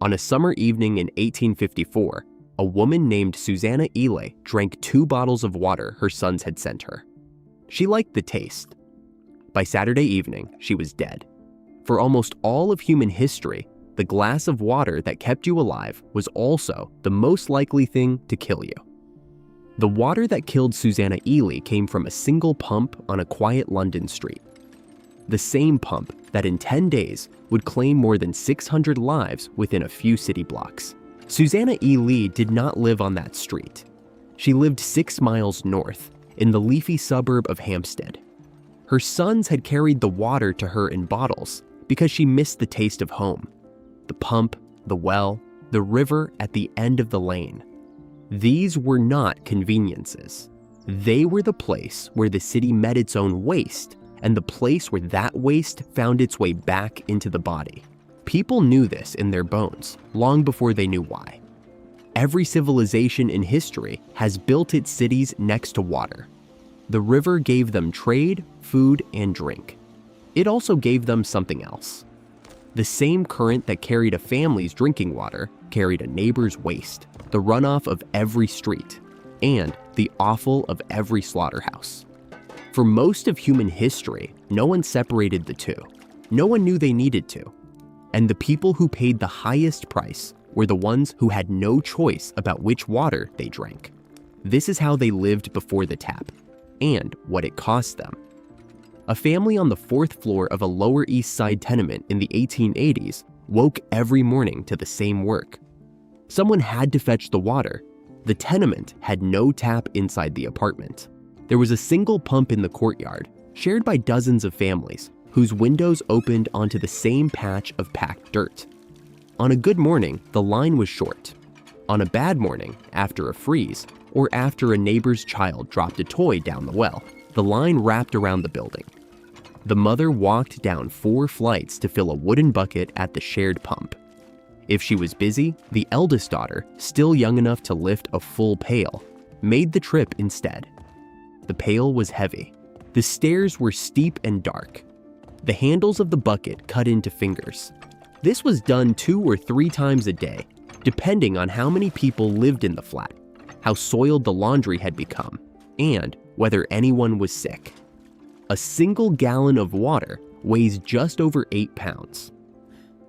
On a summer evening in 1854, a woman named Susanna Ely drank 2 bottles of water her sons had sent her. She liked the taste. By Saturday evening, she was dead. For almost all of human history, the glass of water that kept you alive was also the most likely thing to kill you. The water that killed Susanna Ely came from a single pump on a quiet London street. The same pump that in 10 days would claim more than 600 lives within a few city blocks. Susanna Ely did not live on that street. She lived 6 miles north, in the leafy suburb of Hampstead. Her sons had carried the water to her in bottles because she missed the taste of home. The pump, the well, the river at the end of the lane. These were not conveniences. They were the place where the city met its own waste, and the place where that waste found its way back into the body. People knew this in their bones, long before they knew why. Every civilization in history has built its cities next to water. The river gave them trade, food, and drink. It also gave them something else. The same current that carried a family's drinking water carried a neighbor's waste, the runoff of every street, and the offal of every slaughterhouse. For most of human history, no one separated the two. No one knew they needed to. And the people who paid the highest price were the ones who had no choice about which water they drank. This is how they lived before the tap, and what it cost them. A family on the 4th floor of a Lower East Side tenement in the 1880s woke every morning to the same work. Someone had to fetch the water. The tenement had no tap inside the apartment. There was a single pump in the courtyard, shared by dozens of families, whose windows opened onto the same patch of packed dirt. On a good morning, the line was short. On a bad morning, after a freeze, or after a neighbor's child dropped a toy down the well, the line wrapped around the building. The mother walked down 4 flights to fill a wooden bucket at the shared pump. If she was busy, the eldest daughter, still young enough to lift a full pail, made the trip instead. The pail was heavy. The stairs were steep and dark. The handles of the bucket cut into fingers. This was done 2 or 3 times a day, depending on how many people lived in the flat, how soiled the laundry had become, and whether anyone was sick. A single gallon of water weighs just over 8 pounds.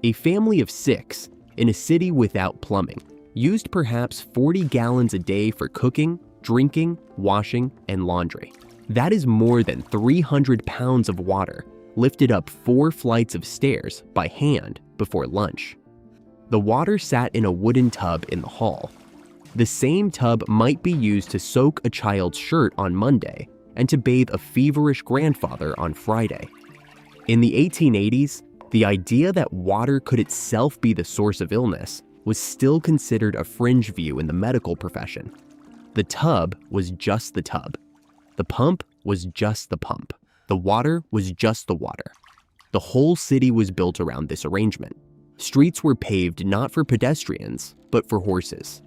A family of 6, in a city without plumbing, used perhaps 40 gallons a day for cooking, drinking, washing, and laundry. That is more than 300 pounds of water lifted up 4 flights of stairs by hand before lunch. The water sat in a wooden tub in the hall. The same tub might be used to soak a child's shirt on Monday and to bathe a feverish grandfather on Friday. In the 1880s, the idea that water could itself be the source of illness was still considered a fringe view in the medical profession. The tub was just the tub. The pump was just the pump. The water was just the water. The whole city was built around this arrangement. Streets were paved not for pedestrians, but for horses.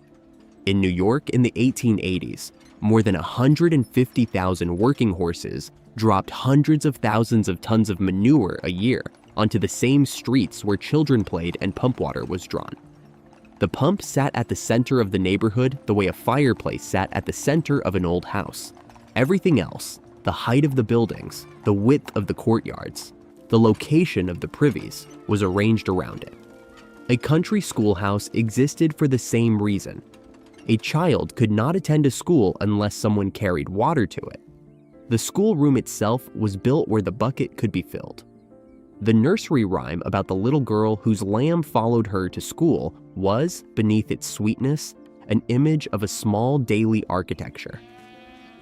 In New York in the 1880s, more than 150,000 working horses dropped hundreds of thousands of tons of manure a year onto the same streets where children played and pump water was drawn. The pump sat at the center of the neighborhood the way a fireplace sat at the center of an old house. Everything else, the height of the buildings, the width of the courtyards, the location of the privies, was arranged around it. A country schoolhouse existed for the same reason. A child could not attend a school unless someone carried water to it. The schoolroom itself was built where the bucket could be filled. The nursery rhyme about the little girl whose lamb followed her to school was, beneath its sweetness, an image of a small daily architecture.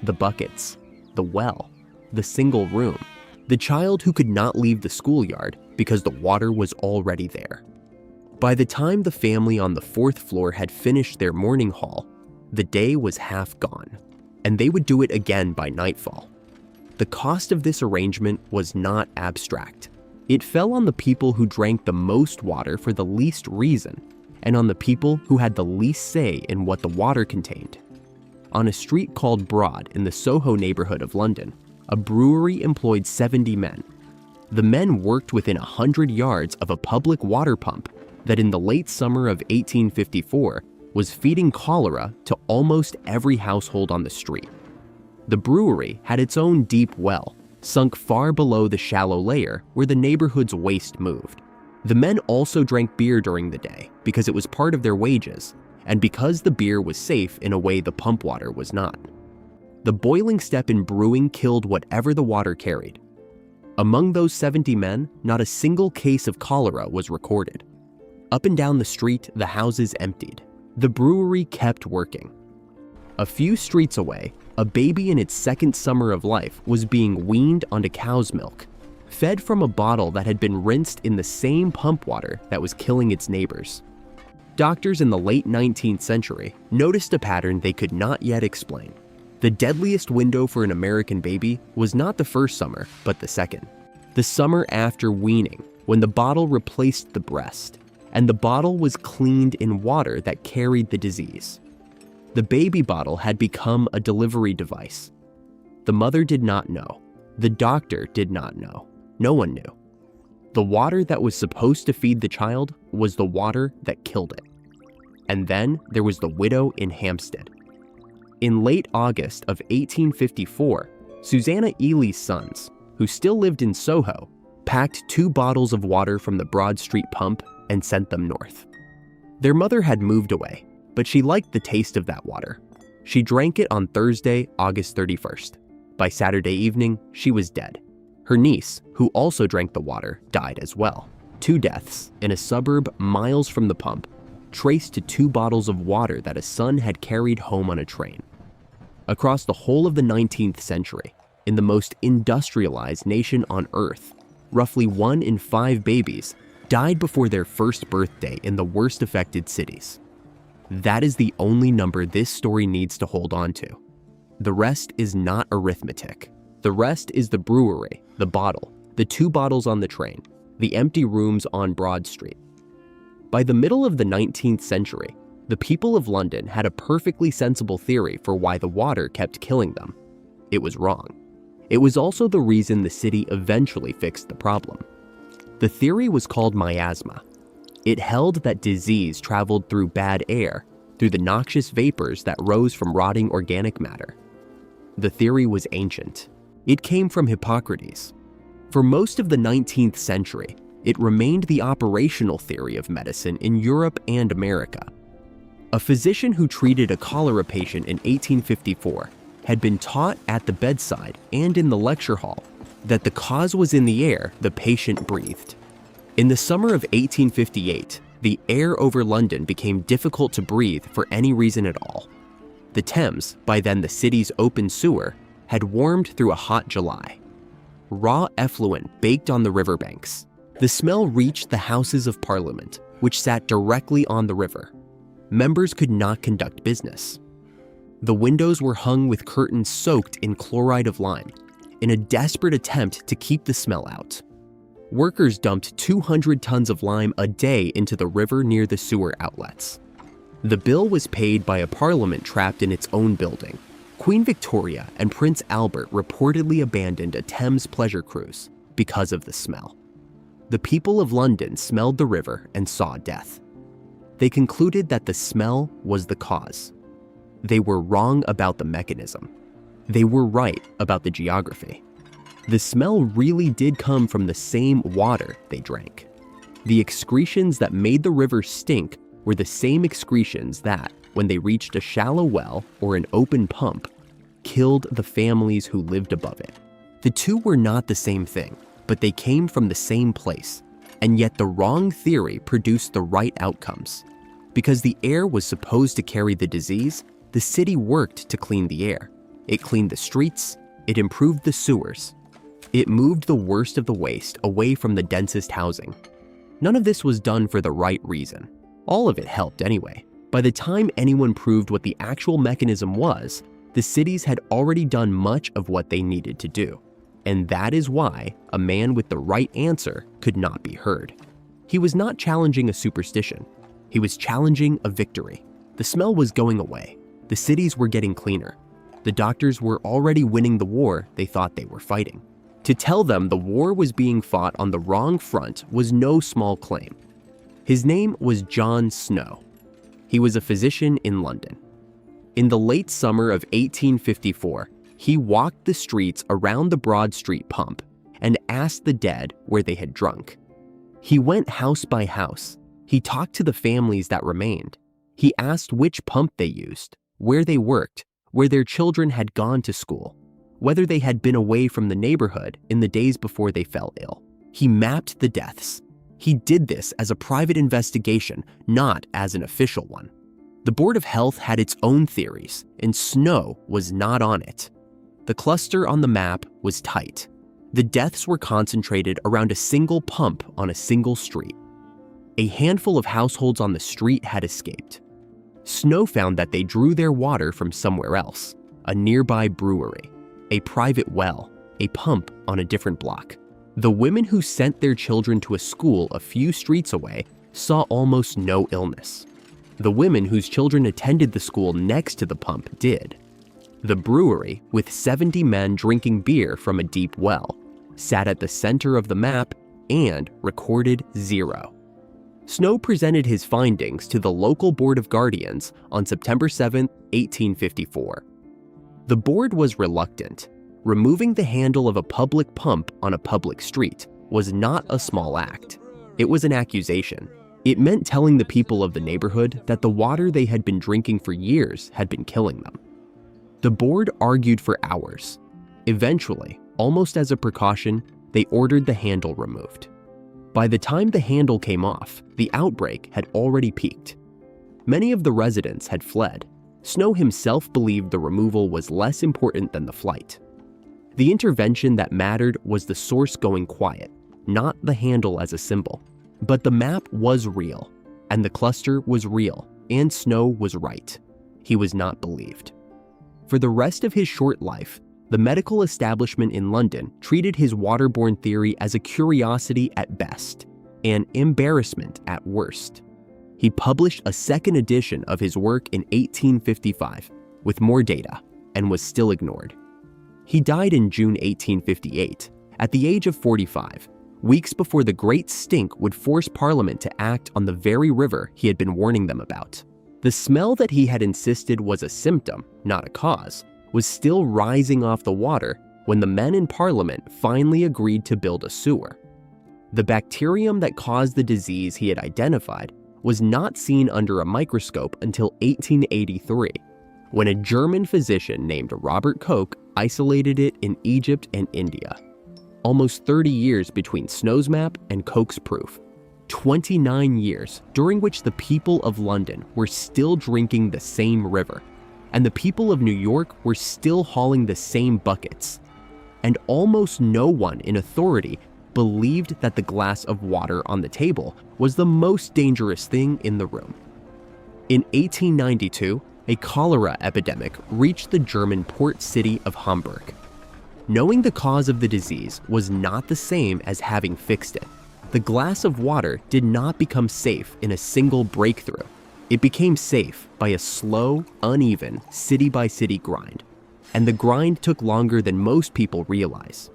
The buckets, the well, the single room, the child who could not leave the schoolyard because the water was already there. By the time the family on the 4th floor had finished their morning haul, the day was half gone, and they would do it again by nightfall. The cost of this arrangement was not abstract. It fell on the people who drank the most water for the least reason, and on the people who had the least say in what the water contained. On a street called Broad in the Soho neighborhood of London, a brewery employed 70 men. The men worked within 100 yards of a public water pump that in the late summer of 1854 was feeding cholera to almost every household on the street. The brewery had its own deep well, sunk far below the shallow layer where the neighborhood's waste moved. The men also drank beer during the day because it was part of their wages, and because the beer was safe in a way the pump water was not. The boiling step in brewing killed whatever the water carried. Among those 70 men, not a single case of cholera was recorded. Up and down the street, the houses emptied. The brewery kept working. A few streets away, a baby in its second summer of life was being weaned onto cow's milk, fed from a bottle that had been rinsed in the same pump water that was killing its neighbors. Doctors in the late 19th century noticed a pattern they could not yet explain. The deadliest window for an American baby was not the first summer, but the second. The summer after weaning, when the bottle replaced the breast, and the bottle was cleaned in water that carried the disease. The baby bottle had become a delivery device. The mother did not know. The doctor did not know. No one knew. The water that was supposed to feed the child was the water that killed it. And then there was the widow in Hampstead. In late August of 1854, Susanna Ely's sons, who still lived in Soho, packed 2 bottles of water from the Broad Street pump and sent them north. Their mother had moved away, but she liked the taste of that water. She drank it on Thursday, August 31st. By Saturday evening, she was dead. Her niece, who also drank the water, died as well. 2 deaths in a suburb miles from the pump, traced to 2 bottles of water that a son had carried home on a train. Across the whole of the 19th century, in the most industrialized nation on Earth, roughly 1 in 5 babies died before their first birthday in the worst affected cities. That is the only number this story needs to hold on to. The rest is not arithmetic. The rest is the brewery, the bottle, the 2 bottles on the train, the empty rooms on Broad Street. By the middle of the 19th century, the people of London had a perfectly sensible theory for why the water kept killing them. It was wrong. It was also the reason the city eventually fixed the problem. The theory was called miasma. It held that disease traveled through bad air, through the noxious vapors that rose from rotting organic matter. The theory was ancient. It came from Hippocrates. For most of the 19th century, it remained the operational theory of medicine in Europe and America. A physician who treated a cholera patient in 1854 had been taught at the bedside and in the lecture hall that the cause was in the air the patient breathed. In the summer of 1858, the air over London became difficult to breathe for any reason at all. The Thames, by then the city's open sewer, had warmed through a hot July. Raw effluent baked on the riverbanks. The smell reached the Houses of Parliament, which sat directly on the river. Members could not conduct business. The windows were hung with curtains soaked in chloride of lime, in a desperate attempt to keep the smell out. Workers dumped 200 tons of lime a day into the river near the sewer outlets. The bill was paid by a parliament trapped in its own building. Queen Victoria and Prince Albert reportedly abandoned a Thames pleasure cruise because of the smell. The people of London smelled the river and saw death. They concluded that the smell was the cause. They were wrong about the mechanism. They were right about the geography. The smell really did come from the same water they drank. The excretions that made the river stink were the same excretions that, when they reached a shallow well or an open pump, killed the families who lived above it. The two were not the same thing, but they came from the same place, and yet the wrong theory produced the right outcomes. Because the air was supposed to carry the disease, the city worked to clean the air. It cleaned the streets, it improved the sewers. It moved the worst of the waste away from the densest housing. None of this was done for the right reason. All of it helped anyway. By the time anyone proved what the actual mechanism was, the cities had already done much of what they needed to do. And that is why a man with the right answer could not be heard. He was not challenging a superstition. He was challenging a victory. The smell was going away. The cities were getting cleaner. The doctors were already winning the war they thought they were fighting. To tell them the war was being fought on the wrong front was no small claim. His name was John Snow. He was a physician in London. In the late summer of 1854, he walked the streets around the Broad Street pump and asked the dead where they had drunk. He went house by house. He talked to the families that remained. He asked which pump they used, where they worked, where their children had gone to school, whether they had been away from the neighborhood in the days before they fell ill. He mapped the deaths. He did this as a private investigation, not as an official one. The Board of Health had its own theories, and Snow was not on it. The cluster on the map was tight. The deaths were concentrated around a single pump on a single street. A handful of households on the street had escaped. Snow found that they drew their water from somewhere else, a nearby brewery, a private well, a pump on a different block. The women who sent their children to a school a few streets away saw almost no illness. The women whose children attended the school next to the pump did. The brewery, with 70 men drinking beer from a deep well, sat at the center of the map and recorded 0. Snow presented his findings to the local Board of Guardians on September 7, 1854. The board was reluctant. Removing the handle of a public pump on a public street was not a small act. It was an accusation. It meant telling the people of the neighborhood that the water they had been drinking for years had been killing them. The board argued for hours. Eventually, almost as a precaution, they ordered the handle removed. By the time the handle came off, the outbreak had already peaked. Many of the residents had fled. Snow himself believed the removal was less important than the flight. The intervention that mattered was the source going quiet, not the handle as a symbol. But the map was real, and the cluster was real, and Snow was right. He was not believed. For the rest of his short life, the medical establishment in London treated his waterborne theory as a curiosity at best, an embarrassment at worst. He published a second edition of his work in 1855 with more data, and was still ignored. He died in June 1858, at the age of 45, weeks before the Great Stink would force Parliament to act on the very river he had been warning them about. The smell that he had insisted was a symptom, not a cause, was still rising off the water when the men in Parliament finally agreed to build a sewer. The bacterium that caused the disease he had identified was not seen under a microscope until 1883, when a German physician named Robert Koch isolated it in Egypt and India. Almost 30 years between Snow's map and Koch's proof. 29 years during which the people of London were still drinking the same river, and the people of New York were still hauling the same buckets. And almost no one in authority believed that the glass of water on the table was the most dangerous thing in the room. In 1892, a cholera epidemic reached the German port city of Hamburg. Knowing the cause of the disease was not the same as having fixed it. The glass of water did not become safe in a single breakthrough. It became safe by a slow, uneven, city-by-city grind. And the grind took longer than most people realize.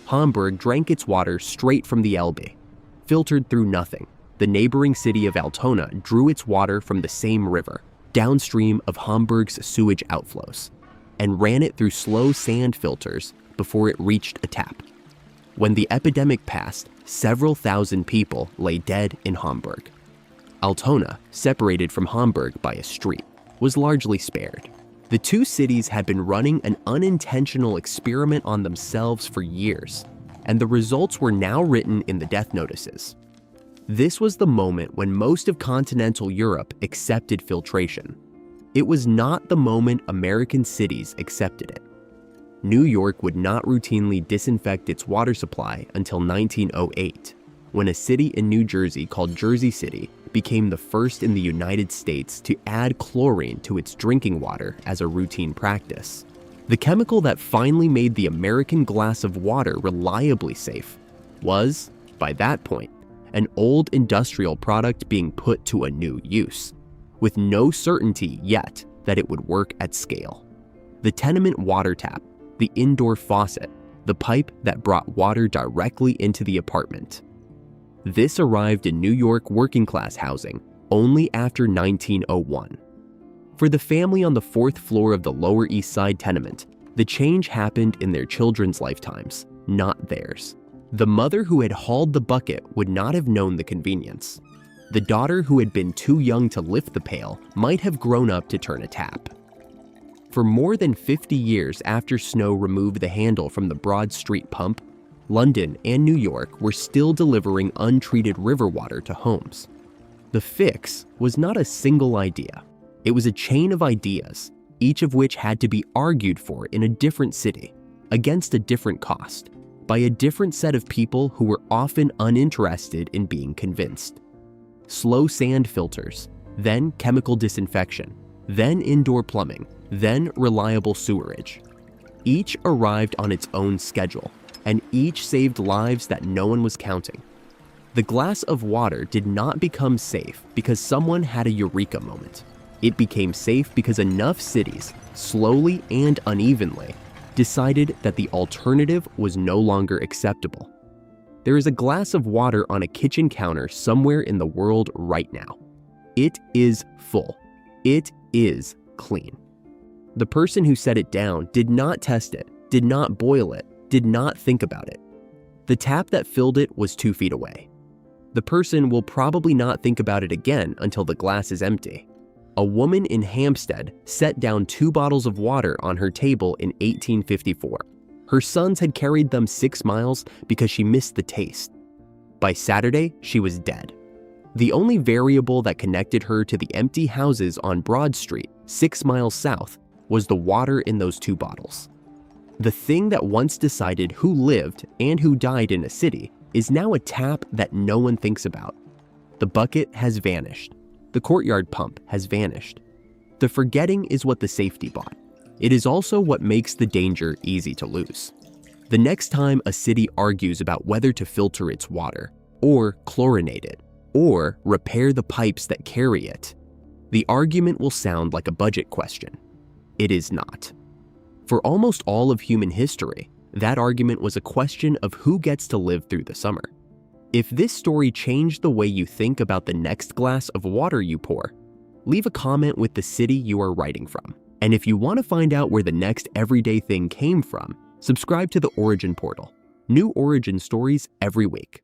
Hamburg drank its water straight from the Elbe, filtered through nothing. The neighboring city of Altona drew its water from the same river, downstream of Hamburg's sewage outflows, and ran it through slow sand filters before it reached a tap. When the epidemic passed, several thousand people lay dead in Hamburg. Altona, separated from Hamburg by a street, was largely spared. The two cities had been running an unintentional experiment on themselves for years, and the results were now written in the death notices. This was the moment when most of continental Europe accepted filtration. It was not the moment American cities accepted it. New York would not routinely disinfect its water supply until 1908, when a city in New Jersey called Jersey City became the first in the United States to add chlorine to its drinking water as a routine practice. The chemical that finally made the American glass of water reliably safe was, by that point, an old industrial product being put to a new use, with no certainty yet that it would work at scale. The tenement water tap, the indoor faucet, the pipe that brought water directly into the apartment. This arrived in New York working-class housing only after 1901. For the family on the 4th floor of the Lower East Side tenement, the change happened in their children's lifetimes, not theirs. The mother who had hauled the bucket would not have known the convenience. The daughter who had been too young to lift the pail might have grown up to turn a tap. For more than 50 years after Snow removed the handle from the Broad Street pump, London and New York were still delivering untreated river water to homes. The fix was not a single idea. It was a chain of ideas, each of which had to be argued for in a different city, against a different cost, by a different set of people who were often uninterested in being convinced. Slow sand filters, then chemical disinfection, then indoor plumbing, then reliable sewerage. Each arrived on its own schedule, and each saved lives that no one was counting. The glass of water did not become safe because someone had a eureka moment. It became safe because enough cities, slowly and unevenly, decided that the alternative was no longer acceptable. There is a glass of water on a kitchen counter somewhere in the world right now. It is full. It is clean. The person who set it down did not test it, did not boil it, did not think about it. The tap that filled it was 2 feet away. The person will probably not think about it again until the glass is empty. A woman in Hampstead set down 2 bottles of water on her table in 1854. Her sons had carried them 6 miles because she missed the taste. By Saturday, she was dead. The only variable that connected her to the empty houses on Broad Street, 6 miles south, was the water in those 2 bottles. The thing that once decided who lived and who died in a city is now a tap that no one thinks about. The bucket has vanished. The courtyard pump has vanished. The forgetting is what the safety bought. It is also what makes the danger easy to lose. The next time a city argues about whether to filter its water, or chlorinate it, or repair the pipes that carry it, the argument will sound like a budget question. It is not. For almost all of human history, that argument was a question of who gets to live through the summer. If this story changed the way you think about the next glass of water you pour, leave a comment with the city you are writing from. And if you want to find out where the next everyday thing came from, subscribe to the Origin Portal. New origin stories every week.